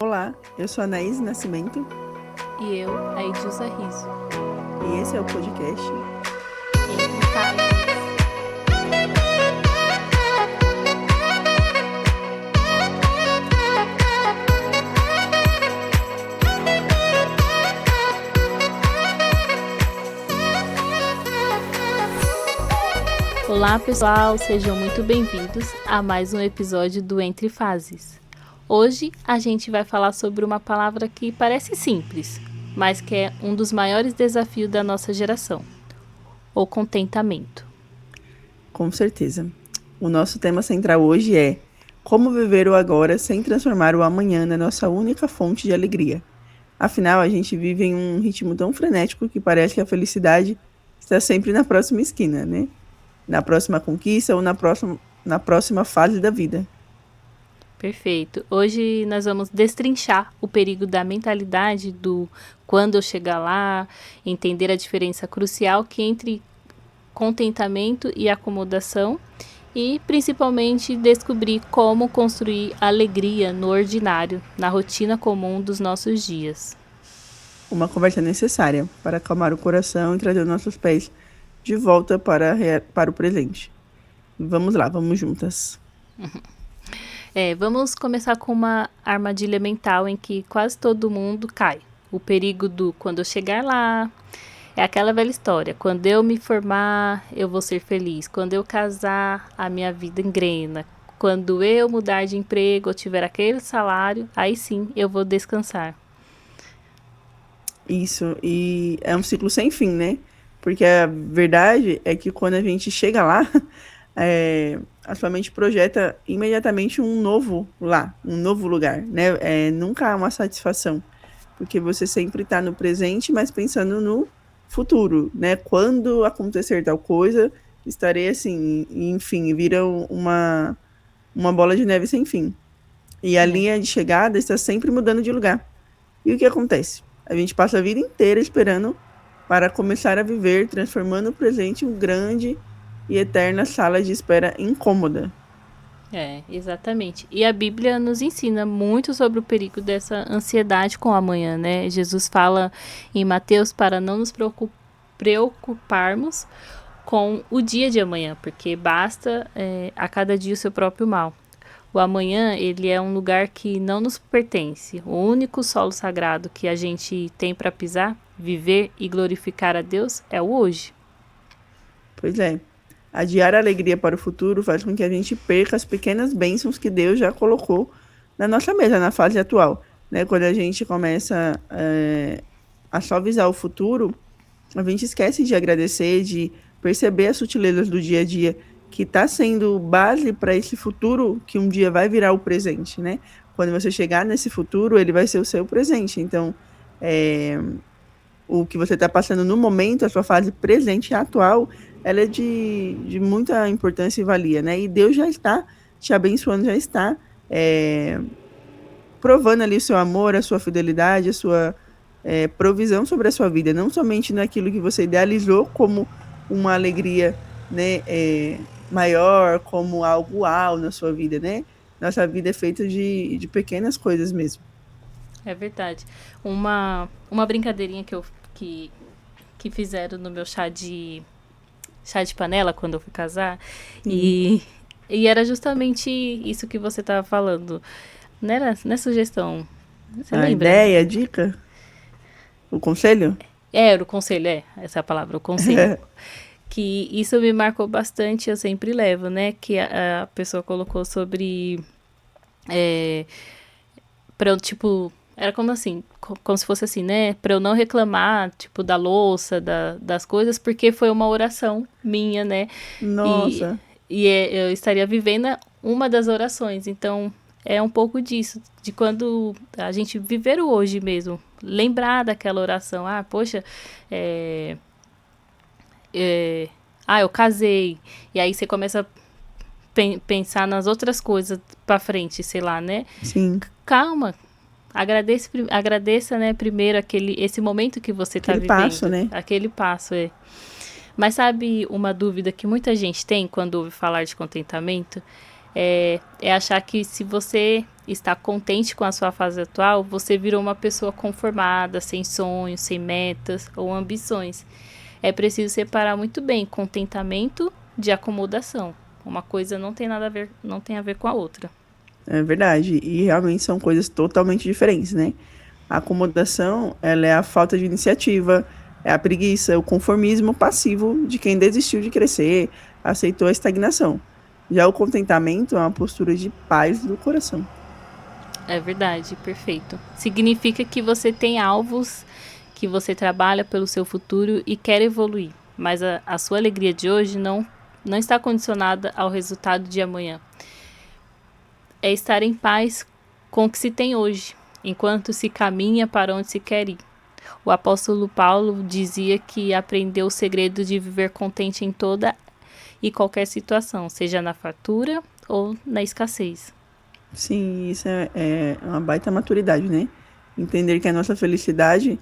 Olá, eu sou a Anaís Nascimento E eu, a Edilza Riso. e esse é o podcast. Entre fases. Olá, pessoal, sejam muito bem-vindos a mais um episódio do Entre Fases. Hoje a gente vai falar sobre uma palavra que parece simples, mas que é um dos maiores desafios da nossa geração: o contentamento. Com certeza. O nosso tema central hoje é como viver o agora sem transformar o amanhã na nossa única fonte de alegria. Afinal, a gente vive em um ritmo tão frenético que parece que a felicidade está sempre na próxima esquina, né? Na próxima conquista ou na próxima fase da vida. Perfeito. Hoje nós vamos destrinchar o perigo da mentalidade do quando eu chegar lá, entender a diferença crucial que entre contentamento e acomodação e principalmente descobrir como construir alegria no ordinário, na rotina comum dos nossos dias. Uma conversa necessária para acalmar o coração e trazer nossos pés de volta para o presente. Vamos lá, vamos juntas. Vamos começar com uma armadilha mental em que quase todo mundo cai. O perigo do quando eu chegar lá. É aquela velha história. Quando eu me formar, eu vou ser feliz. Quando eu casar, a minha vida engrena. Quando eu mudar de emprego ou tiver aquele salário, aí sim eu vou descansar. Isso, e é um ciclo sem fim, né? Porque a verdade é que quando a gente chega lá, a sua mente projeta imediatamente um novo lá, um novo lugar, né? Nunca há uma satisfação, porque você sempre está no presente, mas pensando no futuro, né? Quando acontecer tal coisa, estarei assim, e, enfim, vira uma bola de neve sem fim. E a É, linha de chegada está sempre mudando de lugar. E o que acontece? A gente passa a vida inteira esperando para começar a viver, transformando o presente em uma grande e eterna sala de espera incômoda. exatamente. E a Bíblia nos ensina muito sobre o perigo dessa ansiedade com o amanhã, né? Jesus fala em Mateus para não nos preocuparmos com o dia de amanhã, porque basta a cada dia o seu próprio mal. O amanhã, ele é um lugar que não nos pertence. O único solo sagrado que a gente tem para pisar, viver e glorificar a Deus é o hoje. Pois é. Adiar a alegria para o futuro faz com que a gente perca as pequenas bênçãos que Deus já colocou na nossa mesa, na fase atual. Né? Quando a gente começa a só visar o futuro, a gente esquece de agradecer, de perceber as sutilezas do dia a dia, que está sendo base para esse futuro que um dia vai virar o presente, né? Quando você chegar nesse futuro, ele vai ser o seu presente. Então, o que você está passando no momento, a sua fase presente e atual, ela é de muita importância e valia, né? E Deus já está te abençoando, já está provando ali o seu amor, a sua fidelidade, a sua provisão sobre a sua vida, não somente naquilo que você idealizou como uma alegria, né, maior, como algo uau na sua vida, né? Nossa vida é feita de pequenas coisas mesmo. É verdade. Uma brincadeirinha que fizeram no meu chá de panela quando eu fui casar. Sim. E era justamente isso que você estava falando. Não é sugestão. Você A lembra? ideia, a dica, o conselho? Era o conselho, essa é a palavra, o conselho. Que isso me marcou bastante, eu sempre levo, né? Que a pessoa colocou sobre. Pra eu, tipo. Era como assim, como se fosse assim, né? Pra eu não reclamar, tipo, da louça, das coisas, porque foi uma oração minha, né? E, Nossa, eu estaria vivendo uma das orações. Então, é um pouco disso, de quando a gente viver o hoje mesmo. Lembrar daquela oração. Ah, poxa, eu casei. E aí você começa a pensar nas outras coisas pra frente, sei lá, né? sim, Calma. Agradeça, né, primeiro esse momento que você está aquele passo, vivendo. né? Aquele passo, é. Mas sabe uma dúvida que muita gente tem quando ouve falar de contentamento? É achar que se você está contente com a sua fase atual, você virou uma pessoa conformada, sem sonhos, sem metas ou ambições. É preciso separar muito bem contentamento de acomodação. Uma coisa não tem nada a ver, não tem a ver com a outra. É verdade. E realmente são coisas totalmente diferentes, né? A acomodação, ela é a falta de iniciativa, é a preguiça, o conformismo passivo de quem desistiu de crescer, aceitou a estagnação. Já o contentamento é uma postura de paz do coração. É verdade, perfeito. Significa que você tem alvos, que você trabalha pelo seu futuro e quer evoluir. Mas a sua alegria de hoje não está condicionada ao resultado de amanhã. É estar em paz com o que se tem hoje, enquanto se caminha para onde se quer ir. O apóstolo Paulo dizia que aprendeu o segredo de viver contente em toda e qualquer situação, seja na fartura ou na escassez. Sim, isso é uma baita maturidade, né? Entender que a nossa felicidade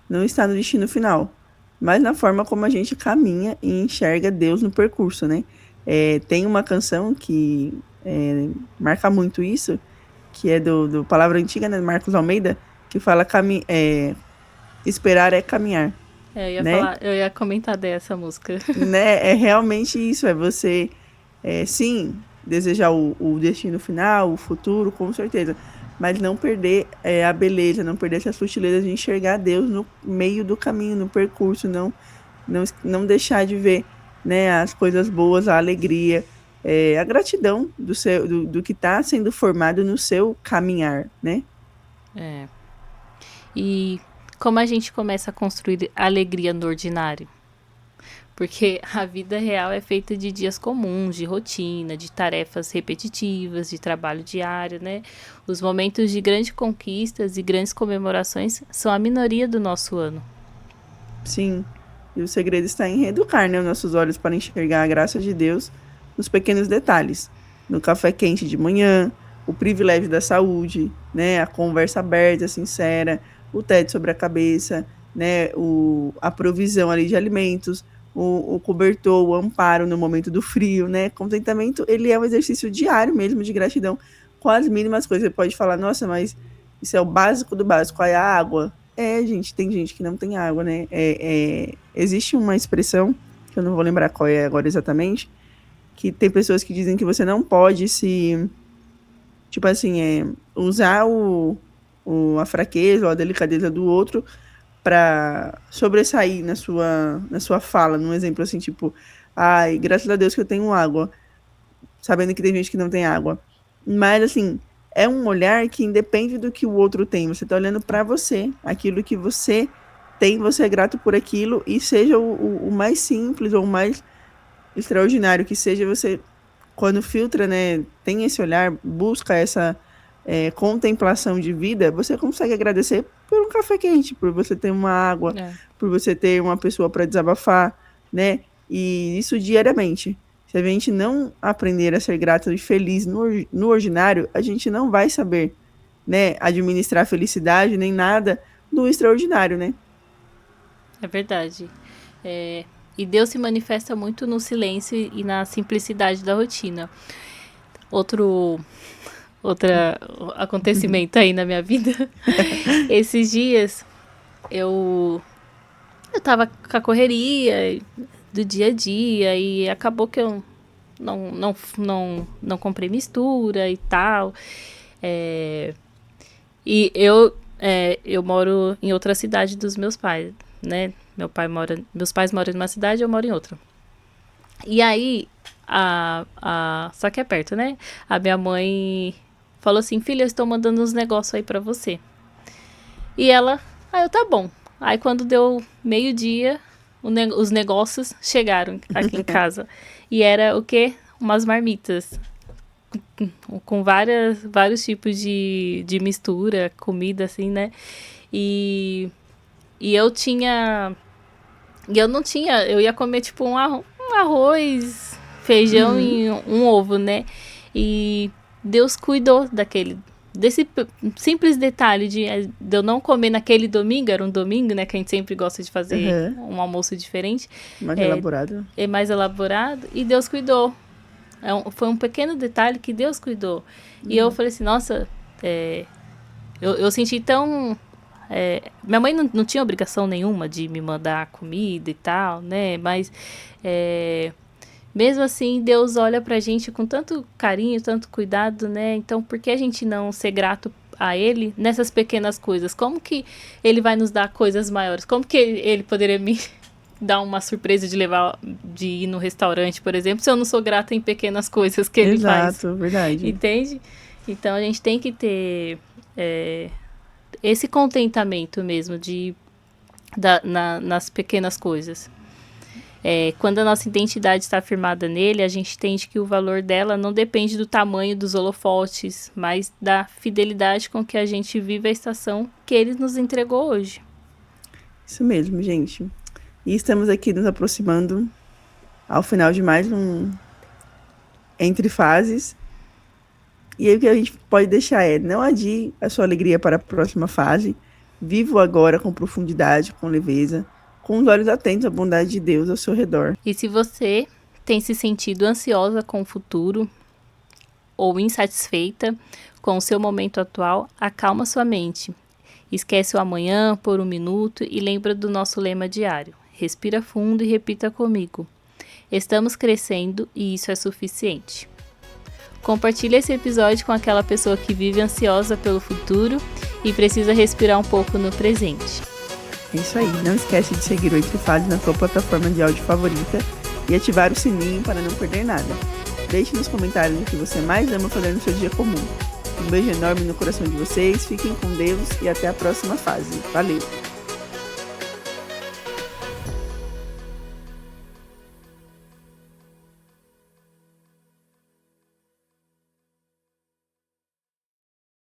não está no destino final, mas na forma como a gente caminha e enxerga Deus no percurso, né? Tem uma canção que marca muito isso, que é do Palavra Antiga, né? Marcos Almeida, que fala esperar é caminhar, né? Eu ia comentar dessa música. Né? É realmente isso, é você, sim, desejar o destino final, o futuro, com certeza, mas não perder a beleza, não perder essa sutileza de enxergar Deus no meio do caminho, no percurso, não deixar de ver, né, as coisas boas, a alegria, a gratidão do que está sendo formado no seu caminhar, né? É. E como a gente começa a construir alegria no ordinário? Porque a vida real é feita de dias comuns, de rotina, de tarefas repetitivas, de trabalho diário, né? Os momentos de grandes conquistas e grandes comemorações são a minoria do nosso ano. Sim, e o segredo está em reeducar, né, os nossos olhos para enxergar a graça de Deus nos pequenos detalhes. No café quente de manhã, o privilégio da saúde, né, a conversa aberta, sincera, o teto sobre a cabeça, né, a provisão ali de alimentos, o cobertor, o amparo no momento do frio, né? Contentamento, ele é um exercício diário mesmo de gratidão com as mínimas coisas. Você pode falar, nossa, mas isso é o básico do básico, aí a água. Gente, tem gente que não tem água, né? Existe uma expressão, que eu não vou lembrar qual é agora exatamente, que tem pessoas que dizem que você não pode tipo assim, usar a fraqueza ou a delicadeza do outro para sobressair na sua fala, num exemplo assim, tipo, ai, graças a Deus que eu tenho água, sabendo que tem gente que não tem água. Mas, assim, é um olhar que independe do que o outro tem. Você está olhando para você, aquilo que você tem, você é grato por aquilo, e seja o mais simples ou o mais extraordinário que seja, você, quando filtra, né, tem esse olhar, busca essa contemplação de vida, você consegue agradecer por um café quente, por você ter uma água, por você ter uma pessoa para desabafar, né? E isso diariamente. Se a gente não aprender a ser grato e feliz no ordinário, a gente não vai saber, né, administrar a felicidade nem nada do extraordinário, né? É verdade. E Deus se manifesta muito no silêncio e na simplicidade da rotina. Outro acontecimento aí na minha vida. Esses dias eu tava com a correria do dia a dia e acabou que eu não comprei mistura e tal. E eu moro em outra cidade dos meus pais, né? Meus pais moram em uma cidade e eu moro em outra. E aí, só que é perto, né? A minha mãe falou assim, filha, eu estou mandando uns negócios aí pra você. E ela, eu tá bom. Aí quando deu meio-dia, os negócios chegaram aqui em casa. E era o quê? Umas marmitas. Com vários tipos de mistura, comida, assim, né? E eu tinha... E eu não tinha... Eu ia comer, tipo, um arroz, feijão e um ovo, né? E Deus cuidou desse simples detalhe de eu não comer naquele domingo, era um domingo, né, que a gente sempre gosta de fazer um almoço diferente. Mais elaborado. É mais elaborado, e Deus cuidou. Foi um pequeno detalhe que Deus cuidou. E eu falei assim, nossa, eu senti tão... minha mãe não tinha obrigação nenhuma de me mandar comida e tal, né? Mas mesmo assim, Deus olha pra gente com tanto carinho, tanto cuidado, né? Então, por que a gente não ser grato a Ele nessas pequenas coisas? Como que Ele vai nos dar coisas maiores? Como que Ele poderia me dar uma surpresa de ir no restaurante, por exemplo, se eu não sou grata em pequenas coisas que Ele faz? Exato, verdade. Entende? Então, a gente tem que ter esse contentamento mesmo nas pequenas coisas. Quando a nossa identidade está firmada nele, a gente entende que o valor dela não depende do tamanho dos holofotes, mas da fidelidade com que a gente vive a estação que ele nos entregou hoje. Isso mesmo, gente. E estamos aqui nos aproximando ao final de mais um Entre Fases. E aí o que a gente pode deixar não adie a sua alegria para a próxima fase. Viva o agora com profundidade, com leveza, com os olhos atentos à bondade de Deus ao seu redor. E se você tem se sentido ansiosa com o futuro ou insatisfeita com o seu momento atual, acalma sua mente. Esquece o amanhã por um minuto e lembra do nosso lema diário. Respira fundo e repita comigo. Estamos crescendo e isso é suficiente. Compartilhe esse episódio com aquela pessoa que vive ansiosa pelo futuro e precisa respirar um pouco no presente. É isso aí. Não esquece de seguir o Entre Fases na sua plataforma de áudio favorita e ativar o sininho para não perder nada. Deixe nos comentários o que você mais ama fazer no seu dia comum. Um beijo enorme no coração de vocês, fiquem com Deus e até a próxima fase. Valeu!